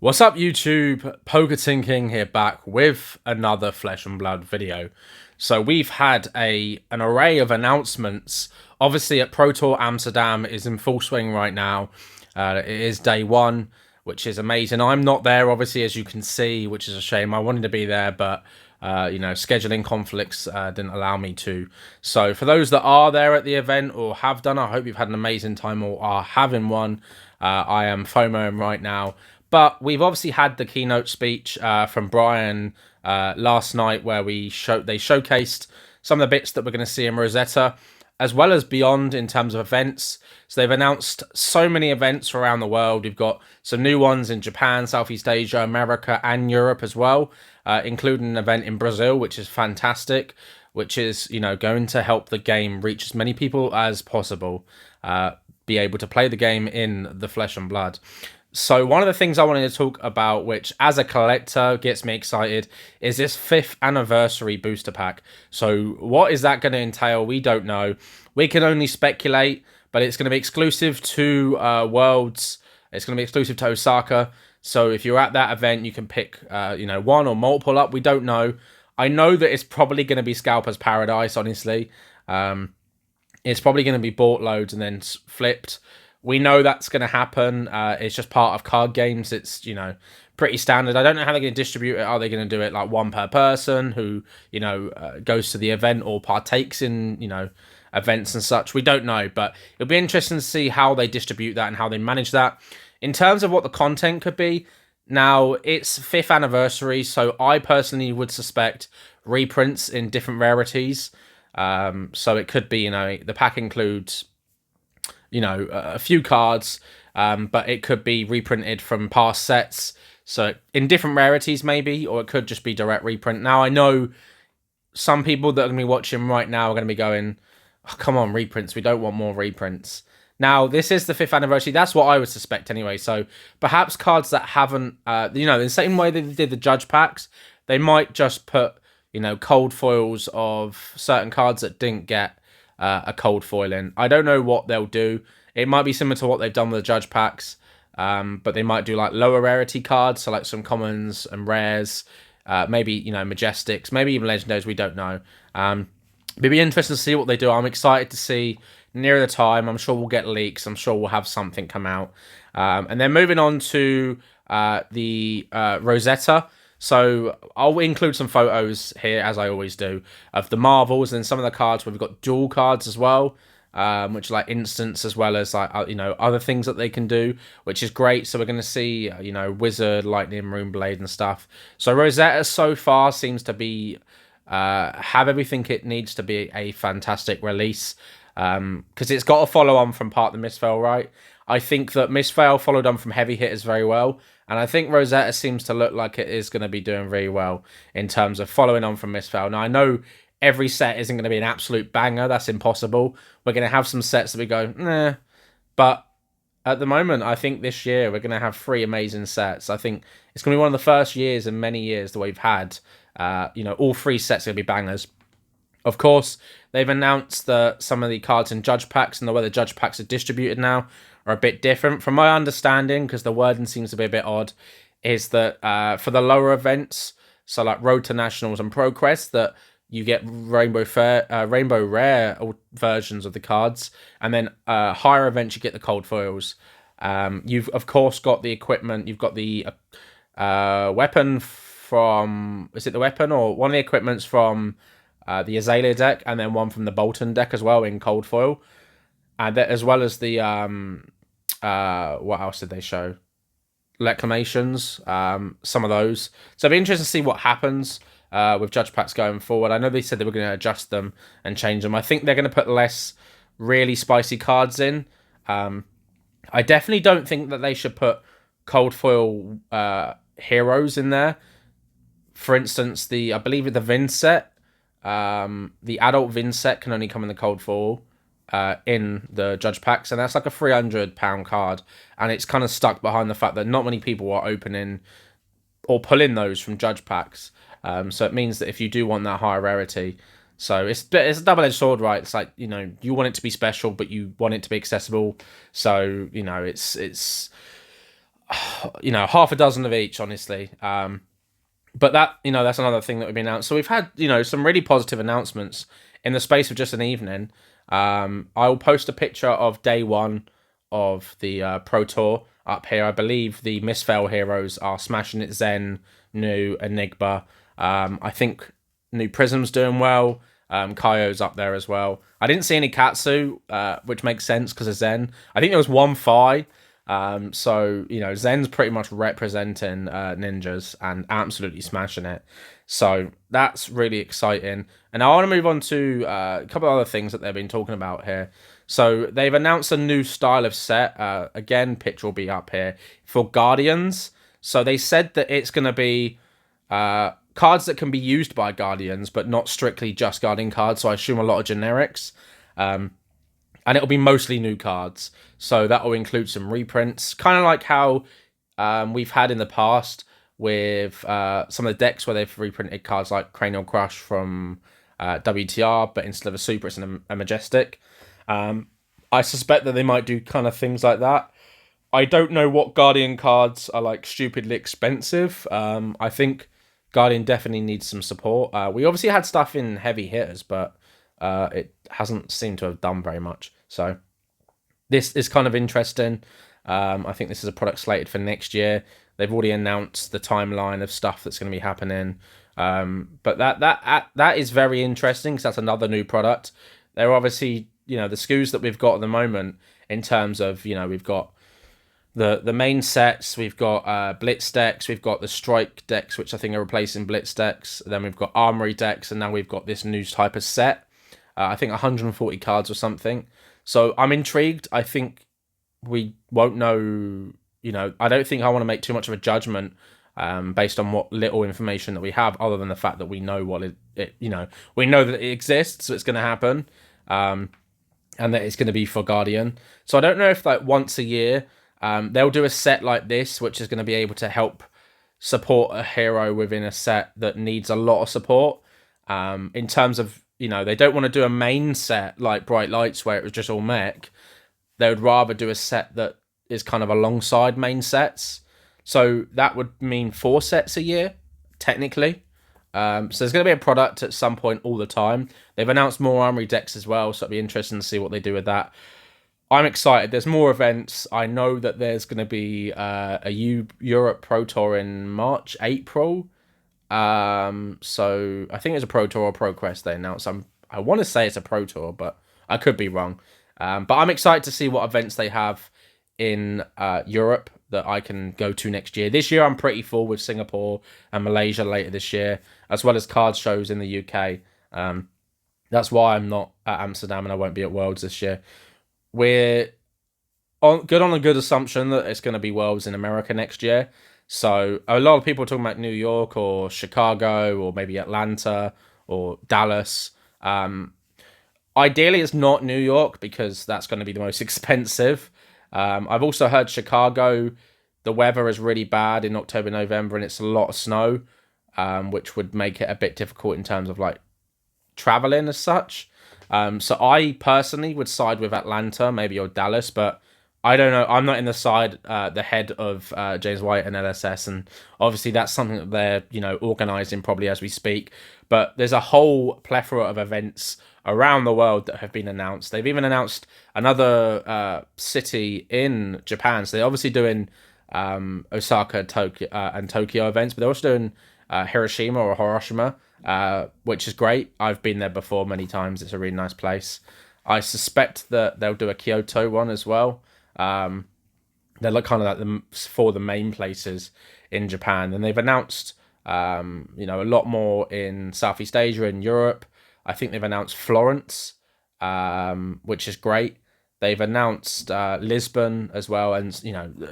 What's up YouTube? Poketin King here, back with another Flesh and Blood video. So we've had an array of announcements. Obviously at Pro Tour Amsterdam is in full swing right now. It is day one, which is amazing. I'm not there obviously, as you can see, which is a shame. I wanted to be there, but scheduling conflicts didn't allow me to. So for those that are there at the event or have done, I hope you've had an amazing time or are having one. I am FOMOing right now. But we've obviously had the keynote speech from Brian last night, where they showcased some of the bits that we're going to see in Rosetta, as well as beyond in terms of events. So they've announced so many events around the world. We've got some new ones in Japan, Southeast Asia, America, and Europe as well, including an event in Brazil, which is fantastic, which is, going to help the game reach as many people as possible, be able to play the game in the flesh and blood. So one of the things I wanted to talk about, which as a collector gets me excited, is this 5th anniversary booster pack. So what is that going to entail? We don't know. We can only speculate, but it's going to be exclusive to Worlds. It's going to be exclusive to Osaka. So if you're at that event, you can pick, one or multiple up. We don't know. I know that it's probably going to be Scalper's Paradise, honestly. It's probably going to be bought loads and then flipped. We know that's going to happen. It's just part of card games. It's, pretty standard. I don't know how they're going to distribute it. Are they going to do it like one per person who, goes to the event or partakes in, events and such? We don't know, but it'll be interesting to see how they distribute that and how they manage that. In terms of what the content could be, now it's 5th anniversary, so I personally would suspect reprints in different rarities. So it could be, the pack includes a few cards, but it could be reprinted from past sets. So in different rarities maybe, or it could just be direct reprint. Now I know some people that are going to be watching right now are going to be going, oh, come on, reprints. We don't want more reprints. Now this is the 5th anniversary. That's what I would suspect anyway. So perhaps cards that haven't, the same way they did the judge packs, they might just put, cold foils of certain cards that didn't get a cold foil in. I don't know what they'll do. It might be similar to what they've done with the judge packs, but they might do like lower rarity cards, so like some commons and rares, maybe majestics, maybe even legendaries. We don't know. It'd be interesting to see what they do. I'm excited to see nearer the time. I'm sure we'll get leaks. I'm sure we'll have something come out. And then moving on to the Rosetta. So I'll include some photos here, as I always do, of the Marvels and some of the cards where we've got dual cards as well, which are like instants as well as like other things that they can do, which is great. So we're going to see Wizard, Lightning, Runeblade and stuff. So Rosetta so far seems to be have everything it needs to be a fantastic release, because it's got a follow on from Part of the Mistveil, right? I think that Mistveil followed on from Heavy Hitters very well. And I think Rosetta seems to look like it is going to be doing very well in terms of following on from Mistveil. Now, I know every set isn't going to be an absolute banger. That's impossible. We're going to have some sets that we go, nah. But at the moment, I think this year we're going to have 3 amazing sets. I think it's going to be one of the first years in many years that we've had, all 3 sets are going to be bangers. Of course, they've announced that some of the cards in judge packs and the way the judge packs are distributed now are a bit different. From my understanding, because the wording seems to be a bit odd, is that for the lower events, so like Road to Nationals and ProQuest, that you get Rainbow Rare versions of the cards, and then higher events you get the cold foils. You've of course got the equipment. You've got the weapon from, is it the weapon or one of the equipments from the Azalea deck, and then one from the Bolton deck as well in cold foil, and as well as the what else did they show? Reclamations, some of those. So it'll be interesting to see what happens with judge packs going forward. I know they said they were going to adjust them and change them. I think they're going to put less really spicy cards in. I definitely don't think that they should put cold foil heroes in there. For instance, I believe the Vin set, the adult Vin set can only come in the cold foil in the judge packs, and that's like a £300 card, and it's kind of stuck behind the fact that not many people are opening or pulling those from judge packs. So it means that if you do want that higher rarity, so it's a double-edged sword, right? It's like, you want it to be special, but you want it to be accessible. So it's half a dozen of each, honestly. But that's another thing that we've been announced. So we've had, some really positive announcements in the space of just an evening. I will post a picture of day one of the Pro Tour up here. I believe the Misfell heroes are smashing it. Zen, New, Enigma. I think New Prism's doing well. Kaio's up there as well. I didn't see any Katsu, which makes sense because of Zen. I think there was one Phi. So Zen's pretty much representing ninjas and absolutely smashing it. So that's really exciting. And I want to move on to a couple of other things that they've been talking about here. So they've announced a new style of set. Again, picture will be up here for Guardians. So they said that it's going to be cards that can be used by Guardians, but not strictly just Guardian cards. So I assume a lot of generics. And it'll be mostly new cards. So that will include some reprints, kind of like how we've had in the past with some of the decks where they've reprinted cards like Cranial Crush from WTR, but instead of a Super, it's a Majestic. I suspect that they might do kind of things like that. I don't know what Guardian cards are like stupidly expensive. I think Guardian definitely needs some support. We obviously had stuff in heavy hitters, but it hasn't seemed to have done very much. So this is kind of interesting. I think this is a product slated for next year. They've already announced the timeline of stuff that's going to be happening. But that is very interesting because that's another new product. They're obviously, the SKUs that we've got at the moment in terms of, we've got the main sets, we've got Blitz decks, we've got the Strike decks, which I think are replacing Blitz decks. Then we've got Armory decks, and now we've got this new type of set. I think 140 cards or something. So I'm intrigued. I think we won't know, I don't think I want to make too much of a judgment based on what little information that we have, other than the fact that we know what we know that it exists, so it's going to happen, and that it's going to be for Guardian. So I don't know if like once a year they'll do a set like this, which is going to be able to help support a hero within a set that needs a lot of support in terms of, they don't want to do a main set like Bright Lights where it was just all mech. They would rather do a set that is kind of alongside main sets. So that would mean 4 sets a year, technically. So there's going to be a product at some point all the time. They've announced more Armory decks as well, so it'll be interesting to see what they do with that. I'm excited. There's more events. I know that there's going to be a Europe Pro Tour in March, April. So I think it's a Pro Tour or Pro Quest they announced. I want to say it's a Pro Tour, but I could be wrong. But I'm excited to see what events they have in Europe that I can go to next year. This year I'm pretty full with Singapore and Malaysia later this year, as well as card shows in the UK. That's why I'm not at Amsterdam and I won't be at Worlds this year. We're on a good assumption that it's going to be Worlds in America next year. So a lot of people are talking about New York or Chicago or maybe Atlanta or Dallas. Ideally, it's not New York because that's going to be the most expensive. I've also heard Chicago, the weather is really bad in October, November, and it's a lot of snow, which would make it a bit difficult in terms of like traveling as such. So I personally would side with Atlanta, maybe, or Dallas, but I don't know. I'm not in the head of James White and LSS, and obviously that's something that they're organising probably as we speak. But there's a whole plethora of events around the world that have been announced. They've even announced another city in Japan. So they're obviously doing Osaka, Tokyo, and Tokyo events, but they're also doing Hiroshima or Hiroshima, which is great. I've been there before many times. It's a really nice place. I suspect that they'll do a Kyoto one as well. They're like kind of like for the main places in Japan, and they've announced a lot more in Southeast Asia and Europe. I think they've announced Florence, which is great. They've announced Lisbon as well, and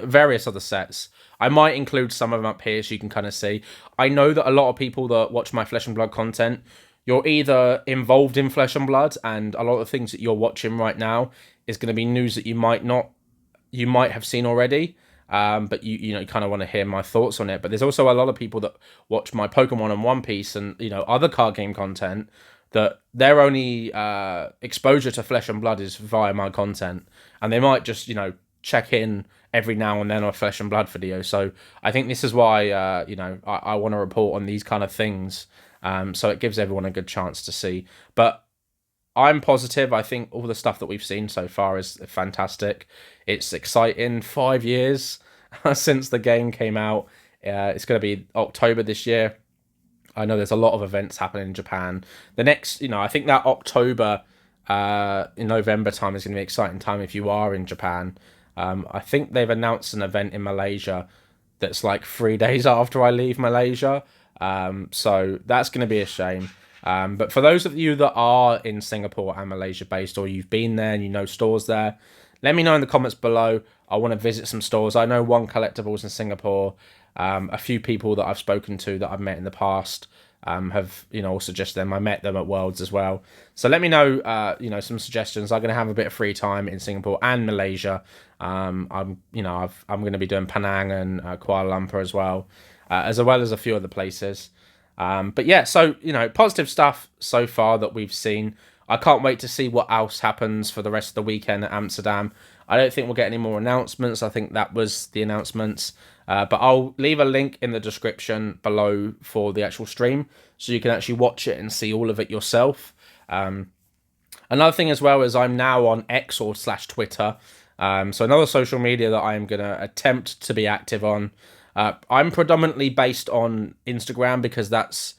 various other sets. I might include some of them up here so you can kind of see. I know that a lot of people that watch my Flesh and Blood content, you're either involved in Flesh and Blood, and a lot of the things that you're watching right now is going to be news that you might have seen already, but you kind of want to hear my thoughts on it. But there's also a lot of people that watch my Pokemon and One Piece and other card game content that their only exposure to Flesh and Blood is via my content, and they might just check in every now and then a Flesh and Blood video. So I think this is why I want to report on these kind of things. So it gives everyone a good chance to see. But I'm positive. I think all the stuff that we've seen so far is fantastic. It's exciting. 5 years since the game came out. It's going to be October this year. I know there's a lot of events happening in Japan. The next, I think that October in November time is going to be an exciting time if you are in Japan. I think they've announced an event in Malaysia that's like 3 days after I leave Malaysia. So that's going to be a shame. But for those of you that are in Singapore and Malaysia based, or you've been there and you know stores there, let me know in the comments below. I want to visit some stores. I know One Collectibles in Singapore. A few people that I've spoken to that I've met in the past have all suggested them. I met them at Worlds as well. So let me know some suggestions. I'm going to have a bit of free time in Singapore and Malaysia. I'm going to be doing Penang and Kuala Lumpur as well as a few other places. But yeah, so positive stuff so far that we've seen. I can't wait to see what else happens for the rest of the weekend at Amsterdam. I don't think we'll get any more announcements. I think that was the announcements. But I'll leave a link in the description below for the actual stream, so you can actually watch it and see all of it yourself. Another thing as well is I'm now on X or /Twitter. So another social media that I'm going to attempt to be active on. I'm predominantly based on Instagram because that's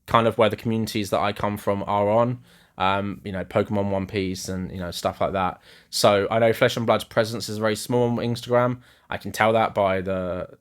kind of where the communities that I come from are on. Pokemon, One Piece, and stuff like that. So I know Flesh and Blood's presence is very small on Instagram. I can tell that by the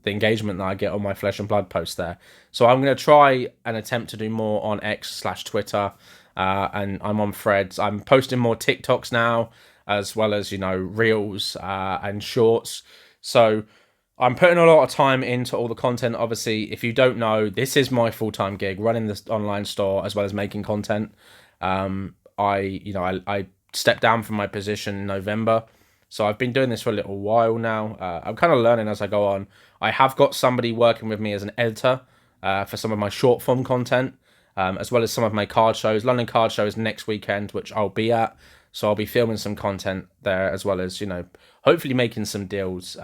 engagement that I get on my Flesh and Blood post there. So I'm going to try and attempt to do more on X/Twitter, and I'm on Threads. I'm posting more TikToks now, as well as Reels and Shorts. So I'm putting a lot of time into all the content. Obviously, if you don't know, this is my full-time gig, running this online store as well as making content. I stepped down from my position in November, so I've been doing this for a little while now. I'm kind of learning as I go on. I have got somebody working with me as an editor for some of my short-form content, as well as some of my card shows. London Card Show is next weekend, which I'll be at, so I'll be filming some content there, as well as hopefully making some deals.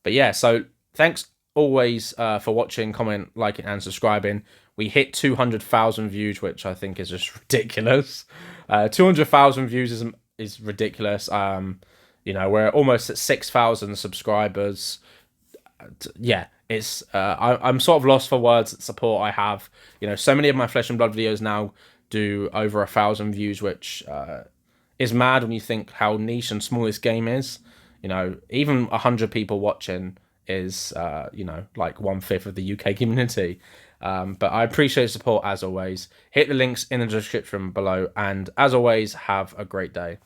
But yeah, so thanks always for watching, comment, liking, and subscribing. We hit 200,000 views, which I think is just ridiculous. 200,000 views is ridiculous. We're almost at 6,000 subscribers. Yeah, it's I'm sort of lost for words at the support I have. So many of my Flesh and Blood videos now do over 1,000 views, which is mad when you think how niche and small this game is. Even 100 people watching is, like 1/5 of the UK community. But I appreciate the support as always. Hit the links in the description below. And as always, have a great day.